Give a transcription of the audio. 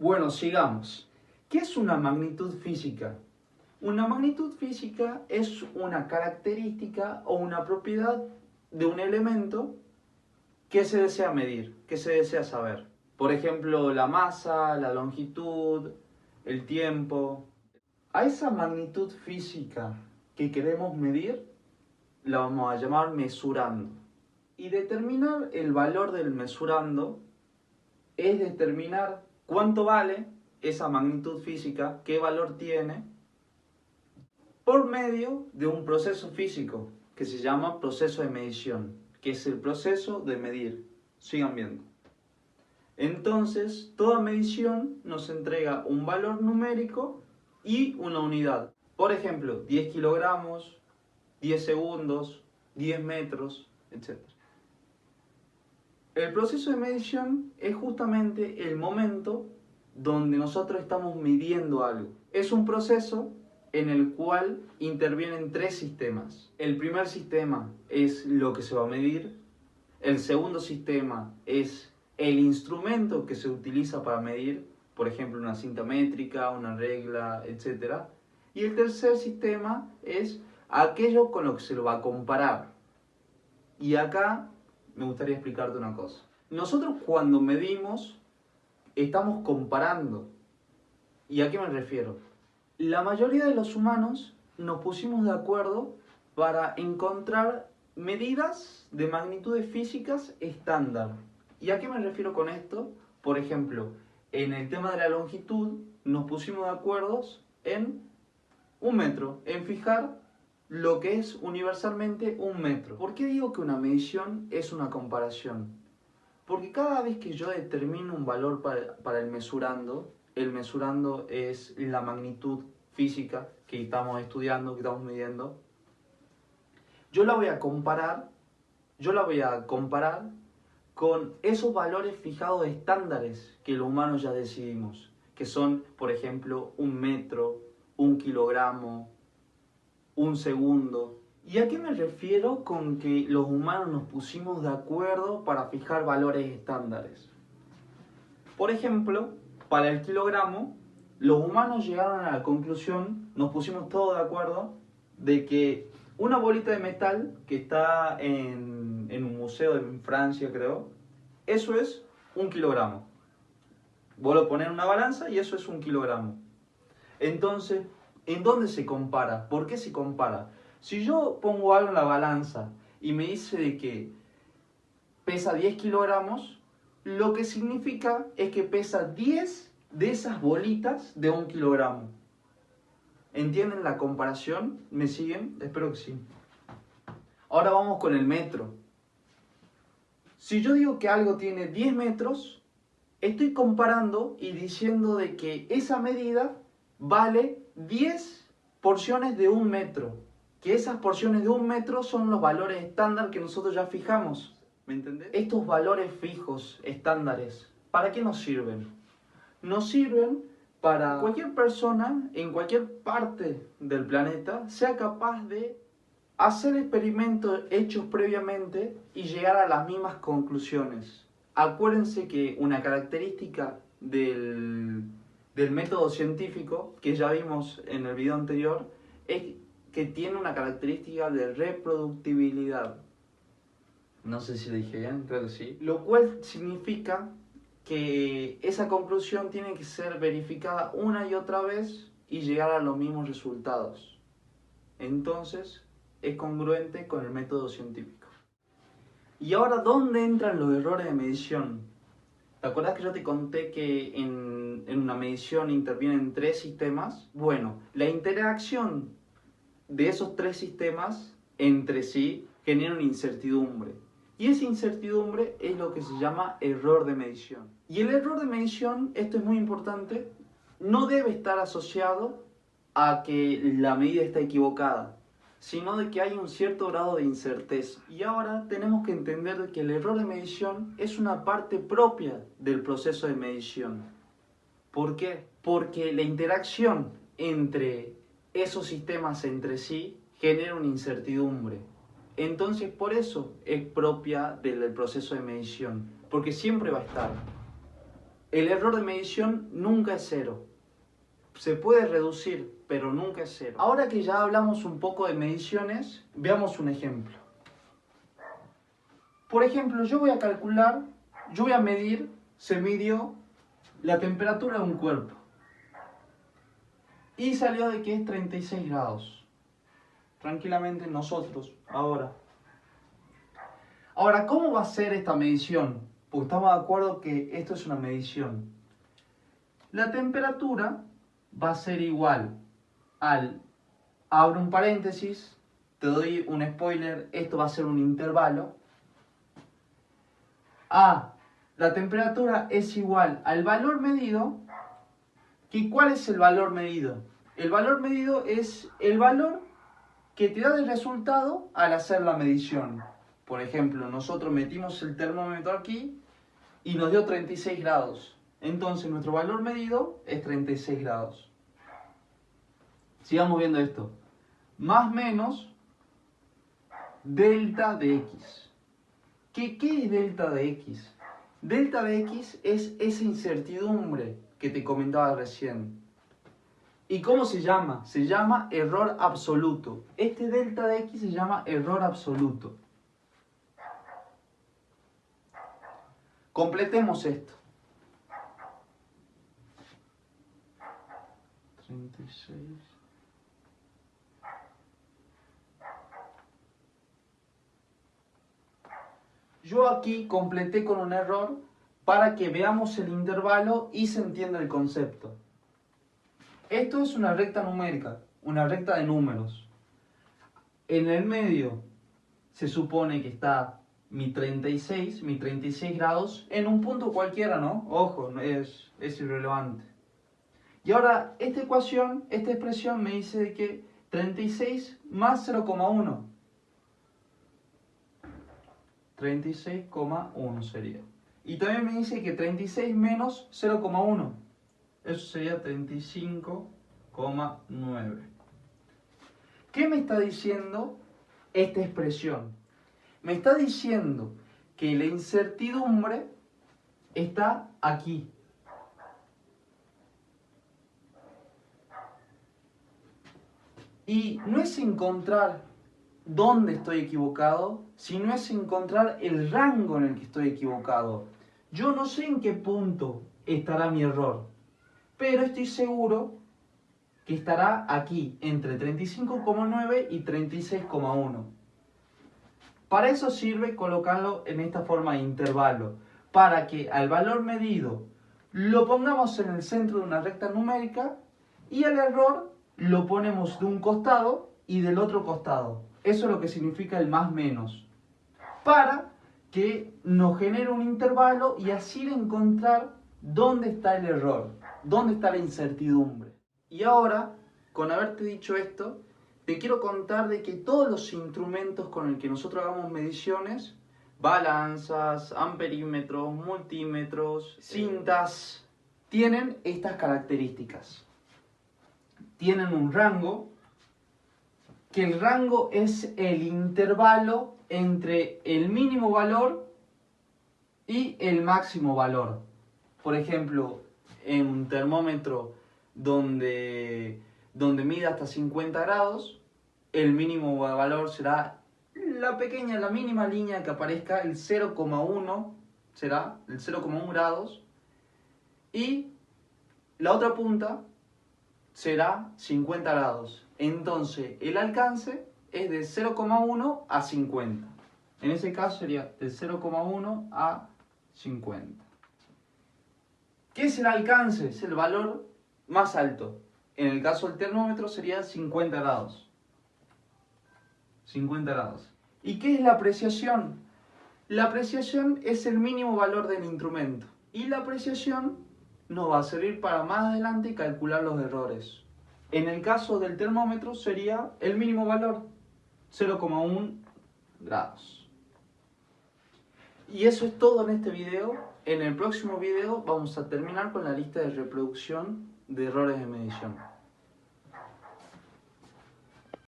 Bueno, sigamos. ¿Qué es una magnitud física? Una magnitud física es una característica o una propiedad de un elemento que se desea medir, que se desea saber. Por ejemplo, la masa, la longitud, el tiempo. A esa magnitud física que queremos medir, la vamos a llamar mesurando. Y determinar el valor del mesurando es determinar cuánto vale esa magnitud física, qué valor tiene, por medio de un proceso físico que se llama proceso de medición, que es el proceso de medir. Sigan viendo. Entonces, toda medición nos entrega un valor numérico y una unidad. Por ejemplo, 10 kilogramos, 10 segundos, 10 metros, etc. El proceso de medición es justamente el momento donde nosotros estamos midiendo algo. Es un proceso en el cual intervienen tres sistemas. El primer sistema es lo que se va a medir. El segundo sistema es el instrumento que se utiliza para medir, por ejemplo, una cinta métrica, una regla, etc. Y el tercer sistema es aquello con lo que se lo va a comparar. Y acá me gustaría explicarte una cosa. Nosotros cuando medimos, estamos comparando. ¿Y a qué me refiero? La mayoría de los humanos nos pusimos de acuerdo para encontrar medidas de magnitudes físicas estándar. ¿Y a qué me refiero con esto? Por ejemplo, en el tema de la longitud, nos pusimos de acuerdo en 1 metro, en fijar lo que es universalmente 1 metro. ¿Por qué digo que una medición es una comparación? Porque cada vez que yo determino un valor para el mesurando es la magnitud física que estamos estudiando, que estamos midiendo, yo la voy a comparar con esos valores fijados estándares que los humanos ya decidimos, que son, por ejemplo, 1 metro, 1 kilogramo, 1 segundo. ¿Y a qué me refiero con que los humanos nos pusimos de acuerdo para fijar valores estándares? Por ejemplo, para el kilogramo, los humanos llegaron a la conclusión, nos pusimos todos de acuerdo, de que una bolita de metal que está en un museo en Francia, creo, eso es 1 kilogramo. Vos lo pones en una balanza y eso es 1 kilogramo. Entonces, ¿en dónde se compara? ¿Por qué se compara? Si yo pongo algo en la balanza y me dice de que pesa 10 kilogramos, lo que significa es que pesa 10 de esas bolitas de 1 kilogramo. ¿Entienden la comparación? ¿Me siguen? Espero que sí. Ahora vamos con el metro. Si yo digo que algo tiene 10 metros, estoy comparando y diciendo de que esa medida vale 10 porciones de 1 metro. Que esas porciones de 1 metro son los valores estándar que nosotros ya fijamos. ¿Me entendés? Estos valores fijos, estándares, ¿para qué nos sirven? Nos sirven para que cualquier persona en cualquier parte del planeta sea capaz de hacer experimentos hechos previamente y llegar a las mismas conclusiones. Acuérdense que una característica del método científico, que ya vimos en el video anterior, es que tiene una característica de reproductibilidad. No sé si lo dije bien, creo que sí. Lo cual significa que esa conclusión tiene que ser verificada una y otra vez y llegar a los mismos resultados. Entonces, es congruente con el método científico. Y ahora, ¿dónde entran los errores de medición? ¿Te acuerdas que yo te conté que en una medición intervienen tres sistemas? Bueno, la interacción de esos tres sistemas entre sí genera una incertidumbre. Y esa incertidumbre es lo que se llama error de medición. Y el error de medición, esto es muy importante, no debe estar asociado a que la medida está equivocada, sino de que hay un cierto grado de incerteza. Y ahora tenemos que entender que el error de medición es una parte propia del proceso de medición. ¿Por qué? Porque la interacción entre esos sistemas entre sí genera una incertidumbre. Entonces, por eso es propia del proceso de medición, porque siempre va a estar. el error de medición nunca es cero. Se puede reducir, pero nunca es cero. Ahora que ya hablamos un poco de mediciones, veamos un ejemplo. Por ejemplo, yo voy a medir, se midió la temperatura de un cuerpo. Y salió de que es 36 grados. Tranquilamente nosotros, ahora. Ahora, ¿cómo va a ser esta medición? Porque estamos de acuerdo que esto es una medición. La temperatura va a ser igual abro un paréntesis, te doy un spoiler, esto va a ser un intervalo. La temperatura es igual al valor medido. ¿Cuál es el valor medido? El valor medido es el valor que te da el resultado al hacer la medición. Por ejemplo, nosotros metimos el termómetro aquí y nos dio 36 grados. Entonces nuestro valor medido es 36 grados. Sigamos viendo esto. Más menos delta de x. ¿Qué es delta de x? Delta de x es esa incertidumbre que te comentaba recién. ¿Y cómo se llama? Se llama error absoluto. Este delta de x se llama error absoluto. Completemos esto. 36. Yo aquí completé con un error para que veamos el intervalo y se entienda el concepto. Esto es una recta numérica, una recta de números. En el medio se supone que está mi 36 grados en un punto cualquiera, ¿no? Ojo, es irrelevante. Y ahora esta expresión me dice de que 36 más 0,1. 36,1 sería. Y también me dice que 36 menos 0,1. Eso sería 35,9. ¿Qué me está diciendo esta expresión? Me está diciendo que la incertidumbre está aquí. Y no es encontrar dónde estoy equivocado, sino es encontrar el rango en el que estoy equivocado. Yo no sé en qué punto estará mi error, pero estoy seguro que estará aquí, entre 35,9 y 36,1. Para eso sirve colocarlo en esta forma de intervalo, para que al valor medido lo pongamos en el centro de una recta numérica y al error lo ponemos de un costado y del otro costado. Eso es lo que significa el más menos. Para que nos genere un intervalo y así encontrar dónde está el error, dónde está la incertidumbre. Y ahora, con haberte dicho esto, te quiero contar de que todos los instrumentos con el que nosotros hagamos mediciones, balanzas, amperímetros, multímetros, cintas, tienen estas características. Tienen un rango, que el rango es el intervalo entre el mínimo valor y el máximo valor. Por ejemplo, en un termómetro donde mide hasta 50 grados, el mínimo valor será la mínima línea que aparezca, el 0,1 será el 0,1 grados, y la otra punta será 50 grados. Entonces el alcance es de 0,1 a 50. En ese caso sería de 0,1 a 50. ¿Qué es el alcance? Es el valor más alto. En el caso del termómetro sería 50 grados. 50 grados. ¿Y qué es la apreciación? La apreciación es el mínimo valor del instrumento. Y la apreciación nos va a servir para más adelante calcular los errores. En el caso del termómetro sería el mínimo valor, 0,1 grados. Y eso es todo en este video. En el próximo video vamos a terminar con la lista de reproducción de errores de medición.